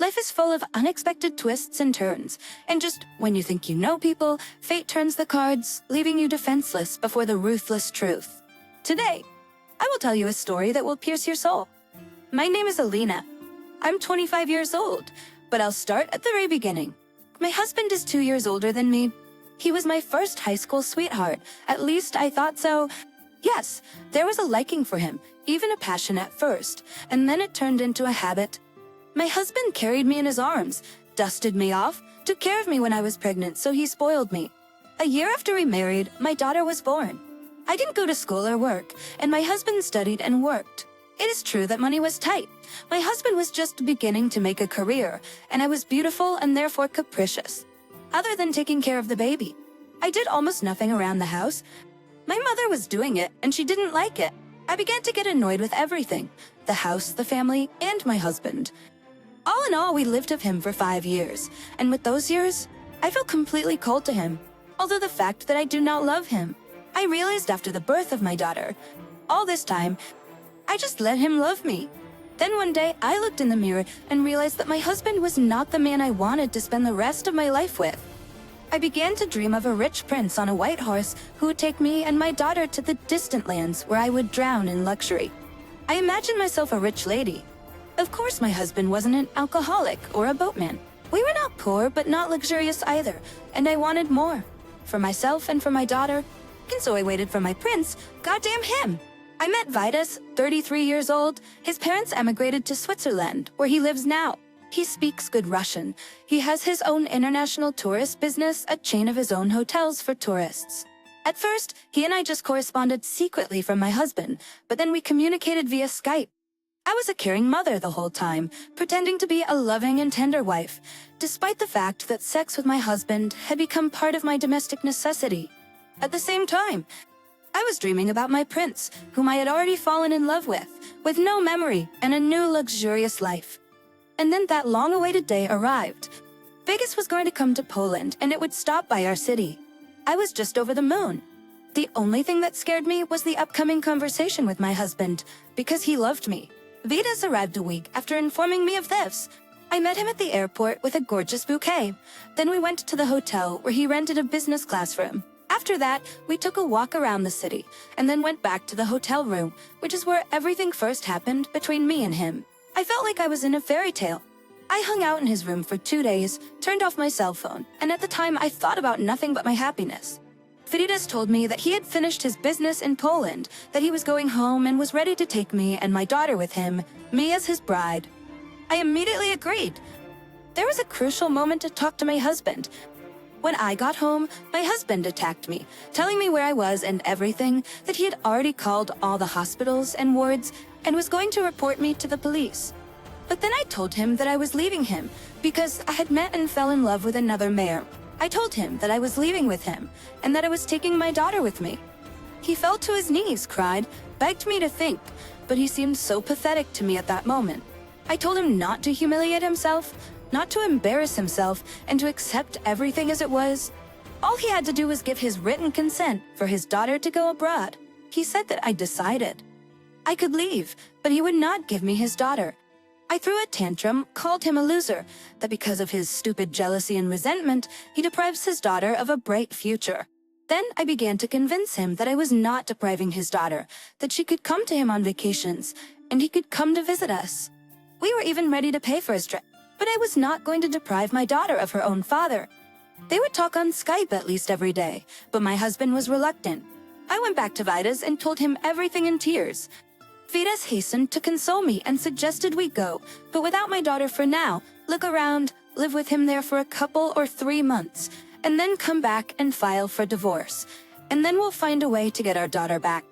Life is full of unexpected twists and turns, and just when you think you know people, fate turns the cards, leaving you defenseless before the ruthless truth. Today, I will tell you a story that will pierce your soul. My name is Alina. I'm 25 years old, but I'll start at the very beginning. My husband is 2 years older than me. He was my first high school sweetheart, at least I thought so. Yes, there was a liking for him, even a passion at first, and then it turned into a habit. My husband carried me in his arms, dusted me off, took care of me when I was pregnant, so he spoiled me. A year after we married, my daughter was born. I didn't go to school or work, and my husband studied and worked. It is true that money was tight. My husband was just beginning to make a career, and I was beautiful and therefore capricious. Other than taking care of the baby, I did almost nothing around the house. My mother was doing it, and she didn't like it. I began to get annoyed with everything: the house, the family, and my husband. All in all, we lived with him for 5 years, and with those years, I felt completely cold to him. Although the fact that I do not love him, I realized after the birth of my daughter. All this time, I just let him love me. Then one day, I looked in the mirror and realized that my husband was not the man I wanted to spend the rest of my life with. I began to dream of a rich prince on a white horse who would take me and my daughter to the distant lands where I would drown in luxury. I imagined myself a rich lady. Of course, my husband wasn't an alcoholic or a boatman. We were not poor, but not luxurious either, and I wanted more. For myself and for my daughter, and so I waited for my prince. Goddamn him! I met Vitus, 33 years old. His parents emigrated to Switzerland, where he lives now. He speaks good Russian. He has his own international tourist business, a chain of his own hotels for tourists. At first, he and I just corresponded secretly from my husband, but then we communicated via Skype. I was a caring mother the whole time, pretending to be a loving and tender wife, despite the fact that sex with my husband had become part of my domestic necessity. At the same time, I was dreaming about my prince, whom I had already fallen in love with no memory and a new luxurious life. And then that long-awaited day arrived. Vegas was going to come to Poland, and it would stop by our city. I was just over the moon. The only thing that scared me was the upcoming conversation with my husband, because he loved me. Vitas arrived a week after informing me of this. I met him at the airport with a gorgeous bouquet. Then we went to the hotel where he rented a business class room. After that, we took a walk around the city and then went back to the hotel room, which is where everything first happened between me and him. I felt like I was in a fairy tale. I hung out in his room for 2 days, turned off my cell phone, and at the time I thought about nothing but my happiness. Vitas told me that he had finished his business in Poland, that he was going home and was ready to take me and my daughter with him, me as his bride. I immediately agreed. There was a crucial moment to talk to my husband. When I got home, my husband attacked me, telling me where I was and everything, that he had already called all the hospitals and wards and was going to report me to the police. But then I told him that I was leaving him because I had met and fell in love with another mayor. I told him that I was leaving with him and that I was taking my daughter with me. He fell to his knees, cried, begged me to think, but he seemed so pathetic to me at that moment. I told him not to humiliate himself, not to embarrass himself, and to accept everything as it was. All he had to do was give his written consent for his daughter to go abroad. He said that I decided I could leave, but he would not give me his daughter. I threw a tantrum, called him a loser, that because of his stupid jealousy and resentment, he deprives his daughter of a bright future. Then I began to convince him that I was not depriving his daughter, that she could come to him on vacations, and he could come to visit us. We were even ready to pay for his trip, but I was not going to deprive my daughter of her own father. They would talk on Skype at least every day, but my husband was reluctant. I went back to Vitas and told him everything in tears. Vitas hastened to console me and suggested we go, but without my daughter for now, look around, live with him there for a couple or 3 months, and then come back and file for divorce. And then we'll find a way to get our daughter back.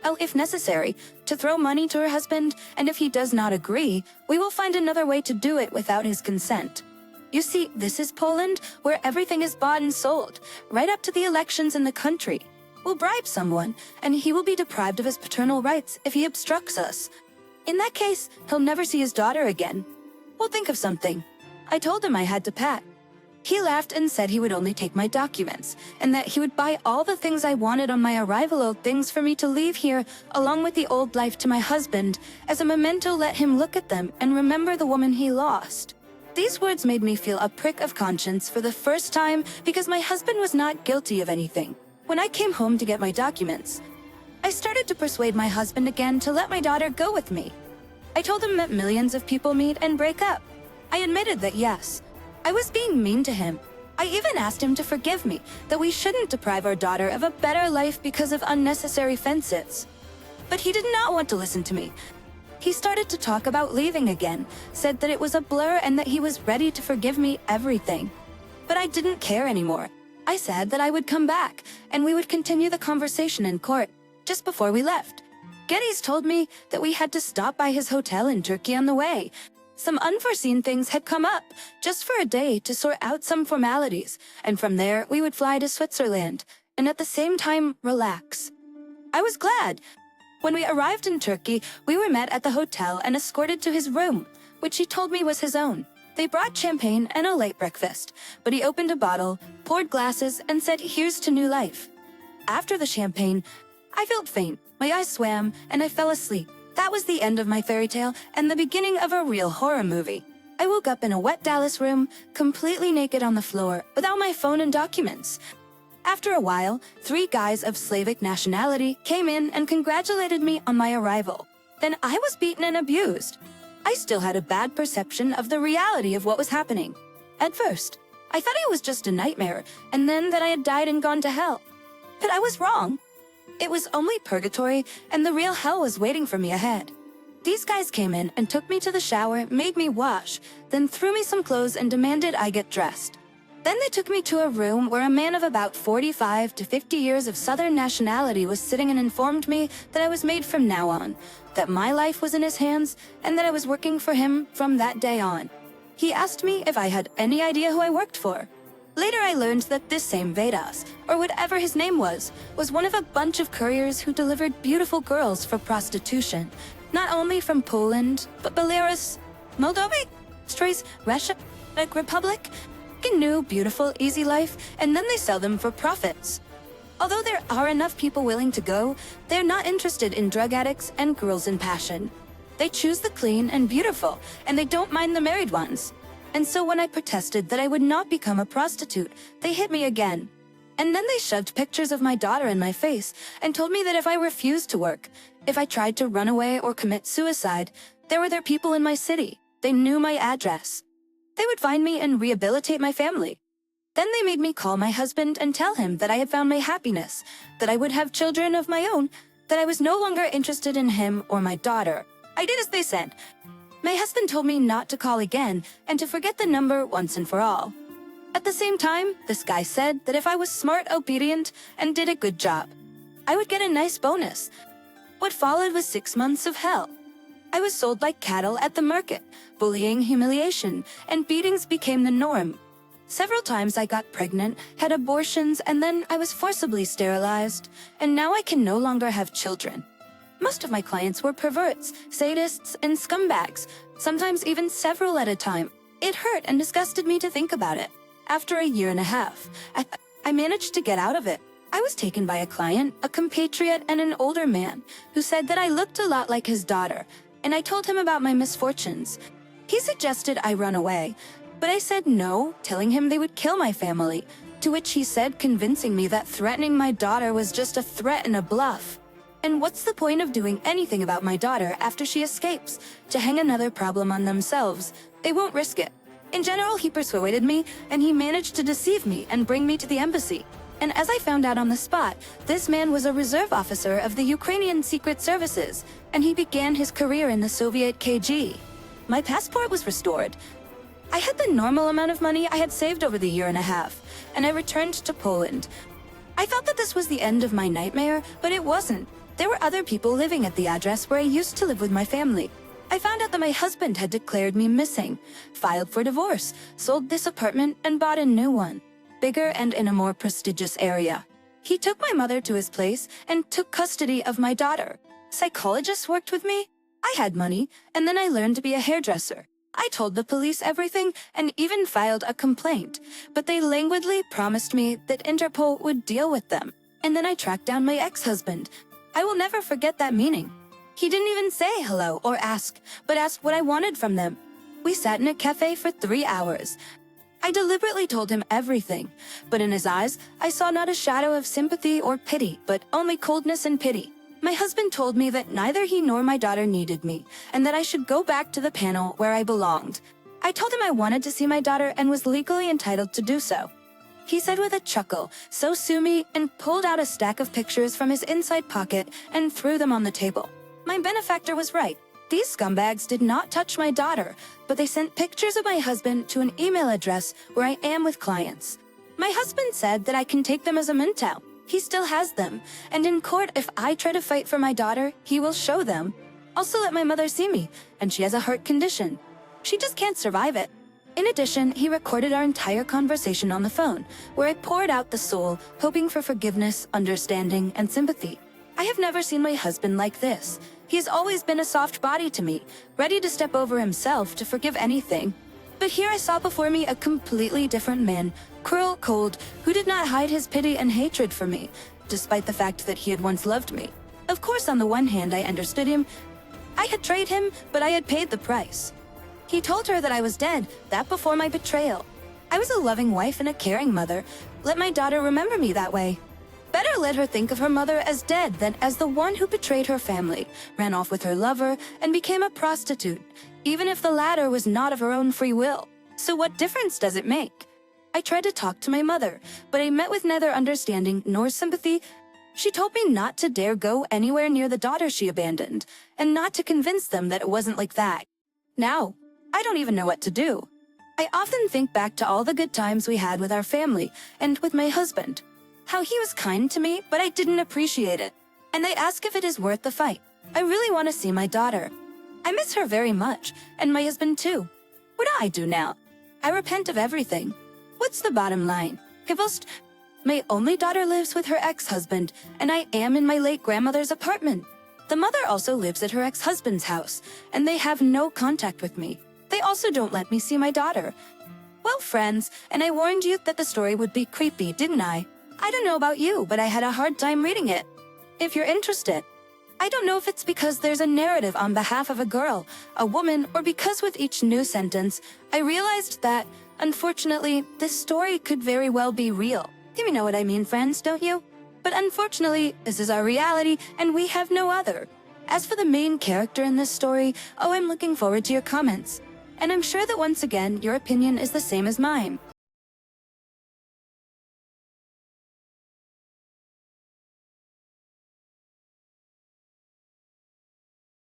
Oh, if necessary, to throw money to her husband, and if he does not agree, we will find another way to do it without his consent. You see, this is Poland, where everything is bought and sold, right up to the elections in the country. We'll bribe someone, and he will be deprived of his paternal rights if he obstructs us. In that case, he'll never see his daughter again. We'll think of something. I told him I had to pack. He laughed and said he would only take my documents, and that he would buy all the things I wanted on my arrival, old things for me to leave here, along with the old life to my husband, as a memento. Let him look at them and remember the woman he lost. These words made me feel a prick of conscience for the first time because my husband was not guilty of anything. When I came home to get my documents, I started to persuade my husband again to let my daughter go with me. I told him that millions of people meet and break up. I admitted that yes, I was being mean to him. I even asked him to forgive me, that we shouldn't deprive our daughter of a better life because of unnecessary fences. But he did not want to listen to me. He started to talk about leaving again, said that it was a blur and that he was ready to forgive me everything. But I didn't care anymore. I said that I would come back, and we would continue the conversation in court. Just before we left, Geddes told me that we had to stop by his hotel in Turkey on the way. Some unforeseen things had come up, just for a day to sort out some formalities, and from there we would fly to Switzerland, and at the same time relax. I was glad. When we arrived in Turkey, we were met at the hotel and escorted to his room, which he told me was his own. They brought champagne and a late breakfast, but he opened a bottle, poured glasses, and said, "Here's to new life." After the champagne, I felt faint, my eyes swam, and I fell asleep. That was the end of my fairy tale and the beginning of a real horror movie. I woke up in a wet Dallas room, completely naked on the floor, without my phone and documents. After a while, 3 guys of Slavic nationality came in and congratulated me on my arrival. Then I was beaten and abused. I still had a bad perception of the reality of what was happening. At first, I thought it was just a nightmare, and then that I had died and gone to hell. But I was wrong. It was only purgatory, and the real hell was waiting for me ahead. These guys came in and took me to the shower, made me wash, then threw me some clothes and demanded I get dressed. Then they took me to a room where a man of about 45 to 50 years of Southern nationality was sitting and informed me that I was made from now on, that my life was in his hands, and that I was working for him from that day on. He asked me if I had any idea who I worked for. Later I learned that this same Vedas, or whatever his name was one of a bunch of couriers who delivered beautiful girls for prostitution, not only from Poland, but Belarus, Moldova, Trace, Russia, Czech Republic, a new, beautiful, easy life, and then they sell them for profits. Although there are enough people willing to go, they're not interested in drug addicts and girls in passion. They choose the clean and beautiful, and they don't mind the married ones. And so when I protested that I would not become a prostitute, they hit me again. And then they shoved pictures of my daughter in my face and told me that if I refused to work, if I tried to run away or commit suicide, there were their people in my city. They knew my address. They would find me and rehabilitate my family. Then they made me call my husband and tell him that I had found my happiness, that I would have children of my own, that I was no longer interested in him or my daughter. I did as they said. My husband told me not to call again and to forget the number once and for all. At the same time, this guy said that if I was smart, obedient, and did a good job, I would get a nice bonus. What followed was 6 months of hell. I was sold like cattle at the market. Bullying, humiliation, and beatings became the norm. Several times I got pregnant, had abortions, and then I was forcibly sterilized, and now I can no longer have children. Most of my clients were perverts, sadists, and scumbags, sometimes even several at a time. It hurt and disgusted me to think about it. After a year and a half, I managed to get out of it. I was taken by a client, a compatriot, and an older man, who said that I looked a lot like his daughter, and I told him about my misfortunes. He suggested I run away, but I said no, telling him they would kill my family, to which he said, convincing me that threatening my daughter was just a threat and a bluff. And what's the point of doing anything about my daughter after she escapes? To hang another problem on themselves, they won't risk it. In general, he persuaded me, and he managed to deceive me and bring me to the embassy. And as I found out on the spot, this man was a reserve officer of the Ukrainian Secret Services, and he began his career in the Soviet KG. My passport was restored. I had the normal amount of money I had saved over the year and a half, and I returned to Poland. I thought that this was the end of my nightmare, but it wasn't. There were other people living at the address where I used to live with my family. I found out that my husband had declared me missing, filed for divorce, sold this apartment, and bought a new one, bigger and in a more prestigious area. He took my mother to his place and took custody of my daughter. Psychologists worked with me. I had money, and then I learned to be a hairdresser. I told the police everything and even filed a complaint, but they languidly promised me that Interpol would deal with them. And then I tracked down my ex-husband. I will never forget that meeting. He didn't even say hello or ask, but asked what I wanted from them. We sat in a cafe for 3 hours. I deliberately told him everything, but in his eyes, I saw not a shadow of sympathy or pity, but only coldness and pity. My husband told me that neither he nor my daughter needed me, and that I should go back to the panel where I belonged. I told him I wanted to see my daughter and was legally entitled to do so. He said with a chuckle, "So sue me," and pulled out a stack of pictures from his inside pocket and threw them on the table. My benefactor was right. These scumbags did not touch my daughter, but they sent pictures of my husband to an email address where I am with clients. My husband said that I can take them as a memento. He still has them, and in court, if I try to fight for my daughter, he will show them. Also let my mother see me, and she has a heart condition. She just can't survive it. In addition, he recorded our entire conversation on the phone, where I poured out the soul, hoping for forgiveness, understanding, and sympathy. I have never seen my husband like this. He has always been a soft body to me, ready to step over himself to forgive anything. But here I saw before me a completely different man, cruel, cold, who did not hide his pity and hatred for me, despite the fact that he had once loved me. Of course, on the one hand, I understood him. I had betrayed him, but I had paid the price. He told her that I was dead, that before my betrayal. I was a loving wife and a caring mother. Let my daughter remember me that way. Better let her think of her mother as dead than as the one who betrayed her family, ran off with her lover, and became a prostitute, even if the latter was not of her own free will. So what difference does it make? I tried to talk to my mother, but I met with neither understanding nor sympathy. She told me not to dare go anywhere near the daughter she abandoned, and not to convince them that it wasn't like that. Now, I don't even know what to do. I often think back to all the good times we had with our family, and with my husband. How he was kind to me, but I didn't appreciate it. And I ask if it is worth the fight. I really want to see my daughter. I miss her very much, and my husband too. What do I do now? I repent of everything. What's the bottom line? My only daughter lives with her ex-husband, and I am in my late grandmother's apartment. The mother also lives at her ex-husband's house, and they have no contact with me. They also don't let me see my daughter. Well, friends, and I warned you that the story would be creepy, didn't I? I don't know about you, but I had a hard time reading it. If you're interested. I don't know if it's because there's a narrative on behalf of a girl, a woman, or because with each new sentence, I realized that, unfortunately, this story could very well be real. You know what I mean, friends, don't you? But unfortunately, this is our reality, and we have no other. As for the main character in this story, I'm looking forward to your comments. And I'm sure that once again, your opinion is the same as mine.